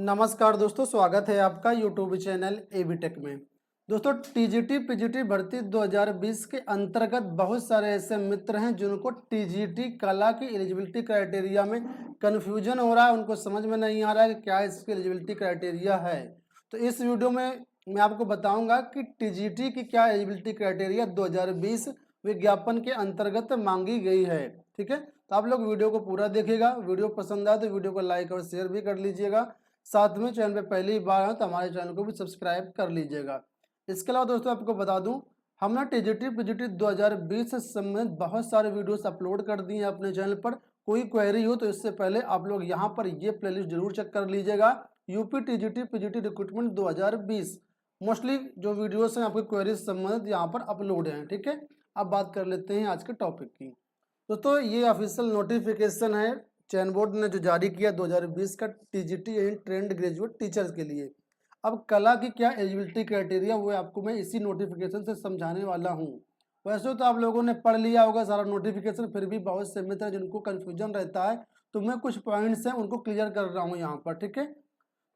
नमस्कार दोस्तों, स्वागत है आपका यूट्यूब चैनल एबी टेक में। दोस्तों, टीजीटी पीजीटी भर्ती 2020 के अंतर्गत बहुत सारे ऐसे मित्र हैं जिनको टीजीटी कला की एलिजिबिलिटी क्राइटेरिया में कन्फ्यूजन हो रहा है, उनको समझ में नहीं आ रहा है कि क्या इसकी एलिजिबिलिटी क्राइटेरिया है। तो इस वीडियो में मैं आपको बताऊंगा कि टीजीटी की क्या एलिजिबिलिटी क्राइटेरिया 2020 विज्ञापन के अंतर्गत मांगी गई है। ठीक है, तो आप लोग वीडियो को पूरा देखिएगा। वीडियो पसंद आए तो वीडियो को लाइक और शेयर भी कर लीजिएगा। साथ में चैनल पे पहली बार है तो हमारे चैनल को भी सब्सक्राइब कर लीजिएगा। इसके अलावा दोस्तों आपको बता दूं, हमने टीजीटी पीजीटी 2020 से संबंधित बहुत सारे वीडियोस अपलोड कर दिए हैं अपने चैनल पर। कोई क्वेरी हो तो इससे पहले आप लोग यहाँ पर ये प्लेलिस्ट जरूर चेक कर लीजिएगा। UP TGT PGT recruitment 2020 mostly जो वीडियोस हैं आपकी क्वेरी से संबंधित यहाँ पर अपलोड हैं। ठीक है, अब बात कर लेते हैं आज के टॉपिक की। दोस्तों, ये ऑफिशियल नोटिफिकेशन है चयन बोर्ड ने जो जारी किया 2020 का TGT and trained graduate teachers के लिए। अब कला की क्या एलिजिबिलिटी क्राइटेरिया वो आपको मैं इसी नोटिफिकेशन से समझाने वाला हूँ। वैसे तो आप लोगों ने पढ़ लिया होगा सारा नोटिफिकेशन, फिर भी बहुत से मित्र जिनको कन्फ्यूजन रहता है तो मैं कुछ पॉइंट्स हैं उनको क्लियर कर रहा हूँ यहाँ पर। ठीक है,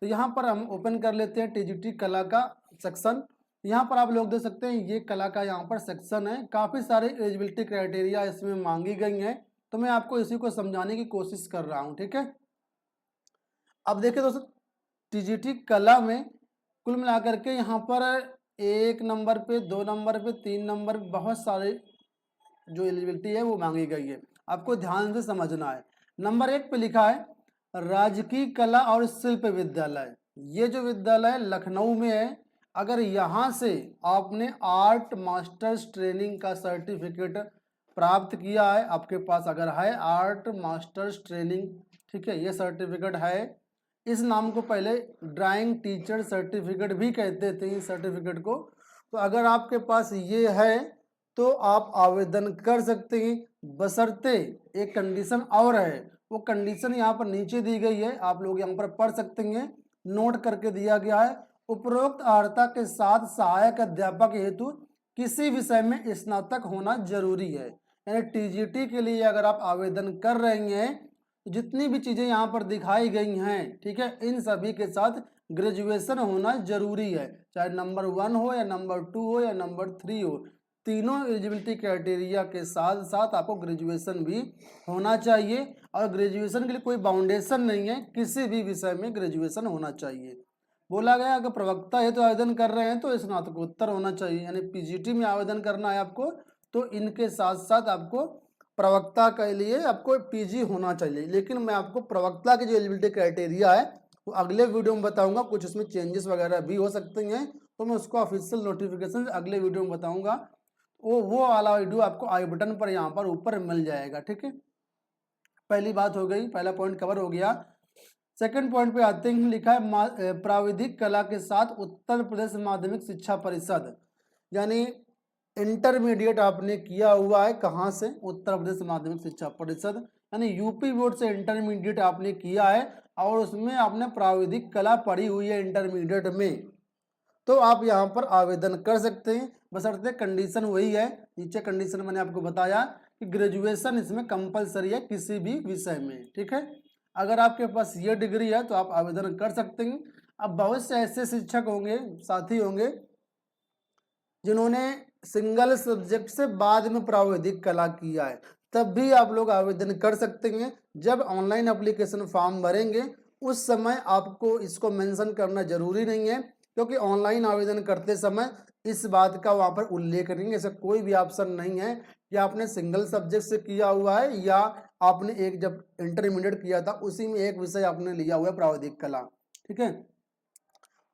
तो यहाँ पर हम ओपन कर लेते हैं टीजीटी कला का सेक्शन। यहाँ पर आप लोग देख सकते हैं ये कला का यहाँ पर सेक्शन है। काफ़ी सारे एलिजिबिलिटी क्राइटेरिया इसमें मांगी गई हैं, तो मैं आपको इसी को समझाने की कोशिश कर रहा हूँ। ठीक है, अब देखिए दोस्तों, टीजीटी कला में कुल मिलाकर के यहाँ पर 1 नंबर पे, 2 नंबर पे, 3 नंबर पे बहुत सारे जो एलिजिबिलिटी है वो मांगी गई है। आपको ध्यान से समझना है। नंबर 1 पे लिखा है राजकीय कला और शिल्प विद्यालय। ये जो विद्यालय लखनऊ में है, अगर यहाँ से आपने आर्ट मास्टर्स ट्रेनिंग का सर्टिफिकेट प्राप्त किया है, आपके पास अगर है आर्ट मास्टर्स ट्रेनिंग, ठीक है, ये सर्टिफिकेट है। इस नाम को पहले ड्राइंग टीचर सर्टिफिकेट भी कहते थे इस सर्टिफिकेट को। तो अगर आपके पास ये है तो आप आवेदन कर सकते हैं, बशर्ते एक कंडीशन और है। वो कंडीशन यहाँ पर नीचे दी गई है, आप लोग यहाँ पर पढ़ सकते हैं, नोट करके दिया गया है। उपरोक्त अर्हता के साथ सहायक अध्यापक हेतु किसी विषय में स्नातक होना जरूरी है। यानी टीजीटी के लिए अगर आप आवेदन कर रहे हैं, जितनी भी चीजें यहाँ पर दिखाई गई हैं, ठीक है, इन सभी के साथ ग्रेजुएशन होना जरूरी है। चाहे नंबर 1 हो या नंबर 2 हो या नंबर 3 हो, तीनों एलिजिबिलिटी क्राइटेरिया के साथ साथ आपको ग्रेजुएशन भी होना चाहिए। और ग्रेजुएशन के लिए कोई बाउंडेशन नहीं है, किसी भी विषय में ग्रेजुएशन होना चाहिए। बोला गया अगर प्रवक्ता है तो आवेदन कर रहे हैं तो स्नातकोत्तर होना चाहिए, यानी पीजीटी में आवेदन करना है आपको तो इनके साथ साथ आपको प्रवक्ता के लिए आपको पीजी होना चाहिए। लेकिन मैं आपको प्रवक्ता की जो एलिजिबिलिटी क्राइटेरिया है वो अगले वीडियो में बताऊंगा। कुछ उसमें चेंजेस वगैरह भी हो सकते हैं, तो मैं उसको ऑफिशियल नोटिफिकेशन अगले वीडियो में बताऊंगा। वो वाला वीडियो आपको आई बटन पर यहाँ पर ऊपर मिल जाएगा। ठीक है, पहली बात हो गई, पहला पॉइंट कवर हो गया। सेकंड पॉइंट पे आते हैं, लिखा है प्राविधिक कला के साथ उत्तर प्रदेश माध्यमिक शिक्षा परिषद, यानी इंटरमीडिएट आपने किया हुआ है कहाँ से? उत्तर प्रदेश माध्यमिक शिक्षा परिषद, यानी यूपी बोर्ड से इंटरमीडिएट आपने किया है और उसमें आपने प्राविधिक कला पढ़ी हुई है इंटरमीडिएट में, तो आप यहाँ पर आवेदन कर सकते हैं। बशर्ते कंडीशन वही है, नीचे कंडीशन मैंने आपको बताया कि ग्रेजुएशन इसमें कंपलसरी है किसी भी विषय में। ठीक है, अगर आपके पास ये डिग्री है तो आप आवेदन कर सकते हैं। अब बहुत से ऐसे शिक्षक होंगे, साथी होंगे जिन्होंने सिंगल सब्जेक्ट से बाद में प्राविधिक कला किया है, तब भी आप लोग आवेदन कर सकते हैं। जब ऑनलाइन एप्लीकेशन फॉर्म भरेंगे उस समय आपको इसको मेंशन करना जरूरी नहीं है, क्योंकि ऑनलाइन आवेदन करते समय इस बात का वहाँ पर उल्लेख नहीं है। ऐसा कोई भी ऑप्शन नहीं है कि आपने सिंगल सब्जेक्ट से किया हुआ है या आपने एक जब इंटरमीडिएट किया था उसी में एक विषय आपने लिया हुआ है प्राविधिक कला। ठीक है,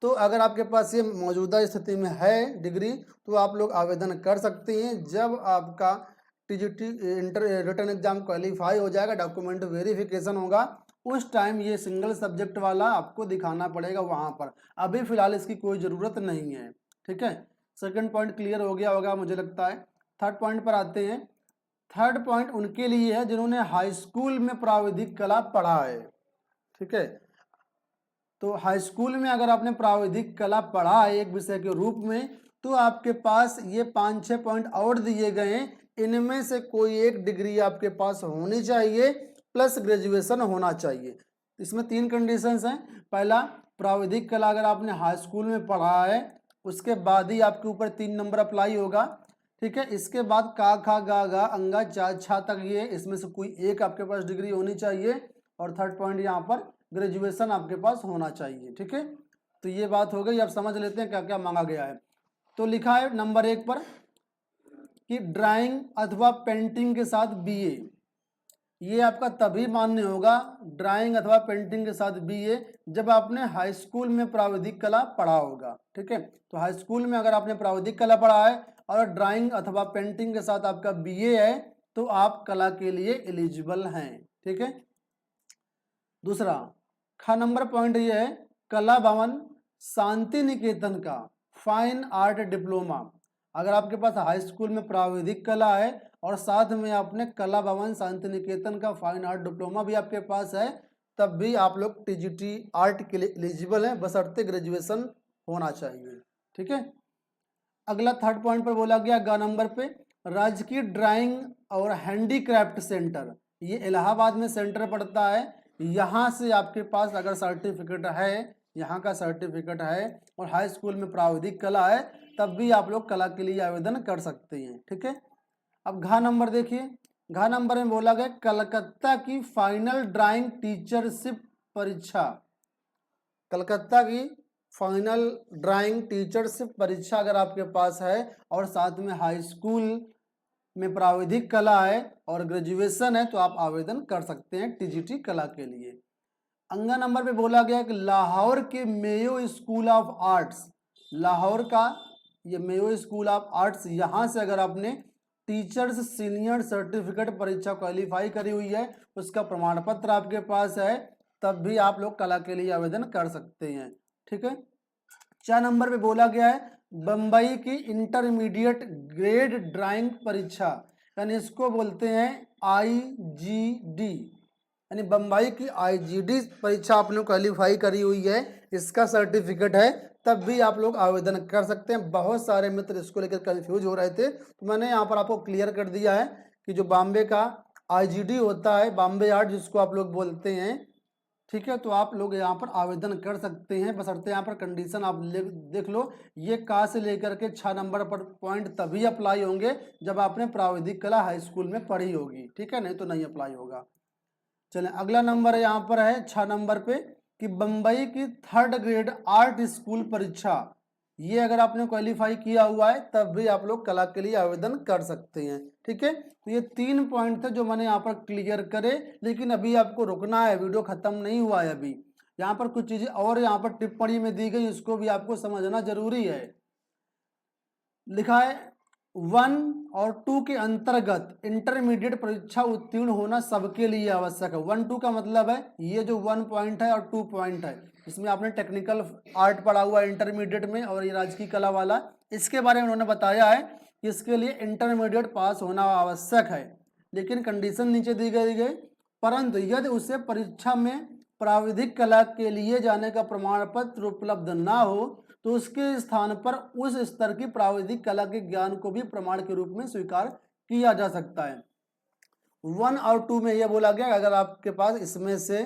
तो अगर आपके पास ये मौजूदा स्थिति में है डिग्री तो आप लोग आवेदन कर सकते हैं। जब आपका TGT inter written exam qualify हो जाएगा, डॉक्यूमेंट वेरिफिकेशन होगा, उस टाइम ये सिंगल सब्जेक्ट वाला आपको दिखाना पड़ेगा वहाँ पर। अभी फिलहाल इसकी कोई ज़रूरत नहीं है। ठीक है, सेकंड पॉइंट क्लियर हो गया होगा मुझे लगता है। थर्ड पॉइंट पर आते हैं। थर्ड पॉइंट उनके लिए है जिन्होंने हाई स्कूल में प्राविधिक कला पढ़ा है। ठीक है, तो हाई स्कूल में अगर आपने प्राविधिक कला पढ़ा है एक विषय के रूप में, तो आपके पास ये 5-6 पॉइंट और दिए गए हैं, इनमें से कोई एक डिग्री आपके पास होनी चाहिए प्लस ग्रेजुएशन होना चाहिए। इसमें 3 कंडीशंस हैं। पहला, प्राविधिक कला अगर आपने हाई स्कूल में पढ़ा है उसके बाद ही आपके ऊपर 3 नंबर अप्लाई होगा, ठीक है। इसके बाद का खा गा गा अंगा चा छा तक ये इसमें से कोई एक आपके पास डिग्री होनी चाहिए, और थर्ड पॉइंट यहाँ पर ग्रेजुएशन आपके पास होना चाहिए, ठीक है। तो ये बात हो गई। अब समझ लेते हैं क्या क्या मांगा गया है। तो लिखा है नंबर 1 पर कि ड्राइंग अथवा पेंटिंग के साथ बीए, ये आपका तभी मान्य होगा ड्राइंग अथवा पेंटिंग के साथ बीए जब आपने हाई स्कूल में प्राविधिक कला पढ़ा होगा, ठीक है। तो हाई स्कूल में अगर आपने प्राविधिक कला पढ़ा है और ड्राइंग अथवा पेंटिंग के साथ आपका बीए है तो आप कला के लिए एलिजिबल हैं, ठीक है। दूसरा ख नंबर पॉइंट ये है कला भवन शांति निकेतन का फाइन आर्ट डिप्लोमा, अगर आपके पास हाई स्कूल में प्राविधिक कला है और साथ में आपने कला भवन शांति निकेतन का फाइन आर्ट डिप्लोमा भी आपके पास है, तब भी आप लोग टीजीटी आर्ट के लिए एलिजिबल हैं, बशर्ते ग्रेजुएशन होना चाहिए, ठीक है। अगला थर्ड पॉइंट पर बोला गया ग नंबर पे राजकीय ड्राइंग और हैंडीक्राफ्ट सेंटर, ये इलाहाबाद में सेंटर पड़ता है। यहाँ से आपके पास अगर सर्टिफिकेट है, यहाँ का सर्टिफिकेट है और हाई स्कूल में प्राविधिक कला है, तब भी आप लोग कला के लिए आवेदन कर सकते हैं, ठीक है। अब घ नंबर देखिए, घ नंबर में बोला गया कलकत्ता की फाइनल ड्राइंग टीचरशिप परीक्षा, कलकत्ता की फाइनल ड्राइंग टीचरशिप परीक्षा अगर आपके पास है और साथ में हाई स्कूल में प्राविधिक कला है और ग्रेजुएशन है तो आप आवेदन कर सकते हैं टीजीटी कला के लिए। अंगा नंबर पे बोला गया कि लाहौर के Mayo school of arts, Lahore का ये मेयो स्कूल ऑफ आर्ट्स, यहाँ से अगर आपने टीचर्स सीनियर सर्टिफिकेट परीक्षा क्वालिफाई करी हुई है, उसका प्रमाण पत्र आपके पास है, तब भी आप लोग कला के लिए आवेदन कर सकते हैं, ठीक है। 4 नंबर पे बोला गया है बम्बई की इंटरमीडिएट ग्रेड ड्राइंग परीक्षा, यानी इसको बोलते हैं आईजीडी, यानी बम्बई की आईजीडी परीक्षा आपने क्वालिफाई करी हुई है, इसका सर्टिफिकेट है, तब भी आप लोग आवेदन कर सकते हैं। बहुत सारे मित्र इसको लेकर कंफ्यूज हो रहे थे, तो मैंने यहाँ पर आपको क्लियर कर दिया है कि जो बॉम्बे का आईजीडी होता है, बॉम्बे आर्ट जिसको आप लोग बोलते हैं, ठीक है, तो आप लोग यहाँ पर आवेदन कर सकते हैं, बशर्ते यहाँ पर कंडीशन आप देख लो, ये का से लेकर के 6 नंबर पर पॉइंट तभी अप्लाई होंगे जब आपने प्राविधिक कला हाई स्कूल में पढ़ी होगी, ठीक है, नहीं तो नहीं अप्लाई होगा। चलें अगला नंबर यहाँ पर है 6 नंबर पे कि बम्बई की 3rd ग्रेड आर्ट स्कूल परीक्षा, ये अगर आपने क्वालिफाई किया हुआ है तब भी आप लोग कला के लिए आवेदन कर सकते हैं, ठीक है। तो ये 3 पॉइंट थे जो मैंने यहाँ पर क्लियर करे, लेकिन अभी आपको रुकना है, वीडियो खत्म नहीं हुआ है अभी। यहाँ पर कुछ चीजें और यहाँ पर टिप्पणी में दी गई, उसको भी आपको समझना जरूरी है। लिखा है 1 और 2 के अंतर्गत इंटरमीडिएट परीक्षा उत्तीर्ण होना सबके लिए आवश्यक है। 1-2 का मतलब है ये जो 1 पॉइंट है और 2 पॉइंट है, इसमें आपने टेक्निकल आर्ट पढ़ा हुआ है इंटरमीडिएट में, और ये राजकीय कला वाला, इसके बारे में उन्होंने बताया है कि इसके लिए इंटरमीडिएट पास होना आवश्यक है, लेकिन कंडीशन नीचे दी गई, परंतु यदि उसे परीक्षा में प्राविधिक कला के लिए जाने का प्रमाण पत्र उपलब्ध ना हो तो उसके स्थान पर उस स्तर की प्राविधिक कला के ज्ञान को भी प्रमाण के रूप में स्वीकार किया जा सकता है। 1 और 2 में यह बोला गया अगर आपके पास इसमें से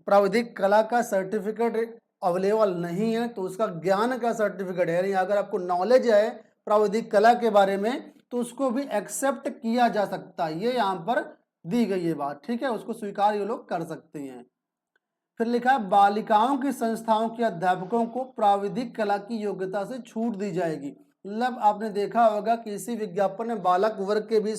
प्राविधिक कला का सर्टिफिकेट अवेलेबल नहीं है तो उसका ज्ञान का सर्टिफिकेट है, यानी अगर आपको नॉलेज है प्राविधिक कला के बारे में तो उसको भी एक्सेप्ट किया जा सकता है, ये यहाँ पर दी गई है बात, ठीक है, उसको स्वीकार ये लोग कर सकते हैं। फिर लिखा है बालिकाओं की संस्थाओं के अध्यापकों को प्राविधिक कला की योग्यता से छूट दी जाएगी। मतलब आपने देखा होगा कि इसी विज्ञापन में बालक वर्ग के भी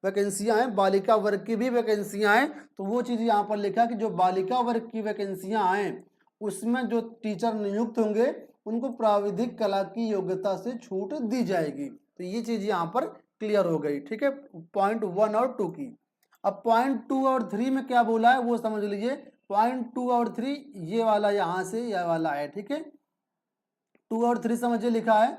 वैकेंसियां हैं, बालिका वर्ग की भी वैकेंसियां हैं, तो वो चीज़ यहाँ पर लिखा कि जो बालिका वर्ग की वैकेंसियां हैं उसमें जो टीचर नियुक्त होंगे उनको प्राविधिक कला की योग्यता से छूट दी जाएगी। तो ये चीज़ यहाँ पर क्लियर हो गई, ठीक है, पॉइंट 1 और 2 की। अब पॉइंट 2 और 3 में क्या बोला है वो समझ लीजिए। पॉइंट 2 और 3 ये वाला यहाँ से यह वाला है, ठीक है, 2 और 3 समझिए। लिखा है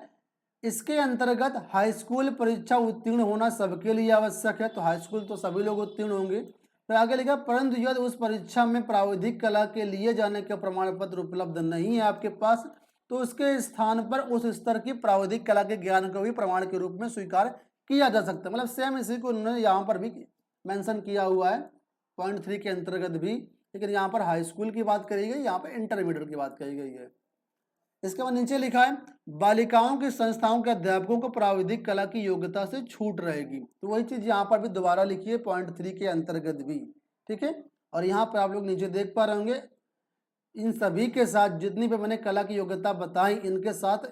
इसके अंतर्गत हाई स्कूल परीक्षा उत्तीर्ण होना सबके लिए आवश्यक है, तो हाई स्कूल तो सभी लोग उत्तीर्ण होंगे। फिर आगे लिखा परंतु यदि उस परीक्षा में प्राविधिक कला के लिए जाने का प्रमाण पत्र उपलब्ध नहीं है आपके पास तो उसके स्थान पर उस स्तर की प्राविधिक कला के ज्ञान को भी प्रमाण के रूप में स्वीकार किया जा सकता है। मतलब सेम इसी को उन्होंने यहाँ पर भी मेंशन किया हुआ है, पॉइंट 3 के अंतर्गत भी लेकिन यहाँ पर हाई स्कूल की बात करी गई, यहाँ पर इंटरमीडिएट की बात कही गई है। इसके बाद नीचे लिखा है बालिकाओं की संस्थाओं के अध्यापकों को प्राविधिक कला की योग्यता से छूट रहेगी। तो वही चीज यहाँ पर भी दोबारा लिखी है पॉइंट 3 के अंतर्गत भी, ठीक है। और यहाँ पर आप लोग नीचे देख पा रहे होंगे, इन सभी के साथ जितनी भी मैंने कला की योग्यता बताई, इनके साथ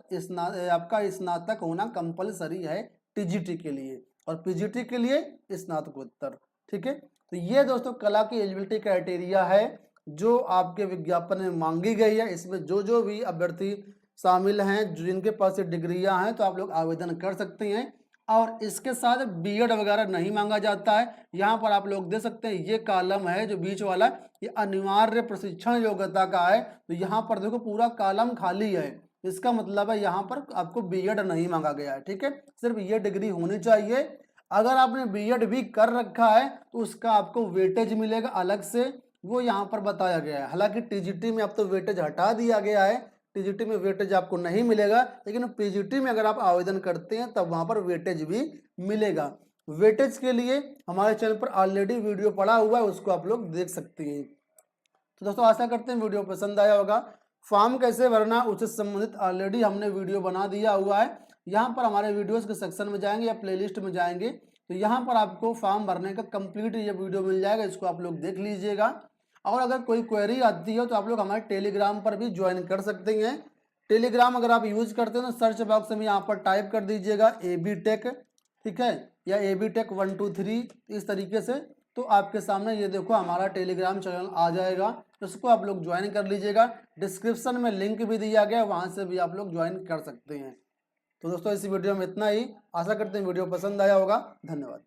आपका स्नातक होना कंपलसरी है टीजीटी के लिए, और पीजीटी के लिए स्नातकोत्तर, ठीक है। तो ये दोस्तों कला की एलिजिबिलिटी क्राइटेरिया है जो आपके विज्ञापन में मांगी गई है। इसमें जो जो भी अभ्यर्थी शामिल हैं, जिनके पास डिग्रियां हैं, तो आप लोग आवेदन कर सकते हैं। और इसके साथ बीएड वगैरह नहीं मांगा जाता है। यहाँ पर आप लोग देख सकते हैं, ये कॉलम है जो बीच वाला, ये अनिवार्य प्रशिक्षण योग्यता का है। तो यहाँ पर देखो पूरा कॉलम खाली है, इसका मतलब है यहाँ पर आपको बीएड नहीं मांगा गया है, ठीक है। सिर्फ ये डिग्री होनी चाहिए। अगर आपने बीएड भी कर रखा है तो उसका आपको वेटेज मिलेगा अलग से, वो यहाँ पर बताया गया है। हालांकि टीजीटी में अब तो वेटेज हटा दिया गया है, टीजीटी में वेटेज आपको नहीं मिलेगा, लेकिन पीजीटी में अगर आप आवेदन करते हैं तब वहां पर वेटेज भी मिलेगा। वेटेज के लिए हमारे चैनल पर ऑलरेडी वीडियो पड़ा हुआ है, उसको आप लोग देख सकते हैं। तो दोस्तों आशा करते हैं वीडियो पसंद आया होगा। फॉर्म कैसे भरना उससे संबंधित ऑलरेडी हमने वीडियो बना दिया हुआ है। यहाँ पर हमारे वीडियोस के सेक्शन में जाएंगे या प्लेलिस्ट में जाएंगे तो यहाँ पर आपको फॉर्म भरने का कंप्लीट ये वीडियो मिल जाएगा, इसको आप लोग देख लीजिएगा। और अगर कोई क्वेरी आती है तो आप लोग हमारे टेलीग्राम पर भी ज्वाइन कर सकते हैं। टेलीग्राम अगर आप यूज करते हैं तो सर्च बॉक्स में यहाँ पर टाइप कर दीजिएगा AB टेक, ठीक है, या AB टेक 1 2 3 इस तरीके से, तो आपके सामने ये देखो हमारा टेलीग्राम चैनल आ जाएगा। उसको आप लोग ज्वाइन कर लीजिएगा। डिस्क्रिप्शन में लिंक भी दिया गया है, वहाँ से भी आप लोग ज्वाइन कर सकते हैं। तो दोस्तों इस वीडियो में इतना ही। आशा करते हैं वीडियो पसंद आया होगा। धन्यवाद।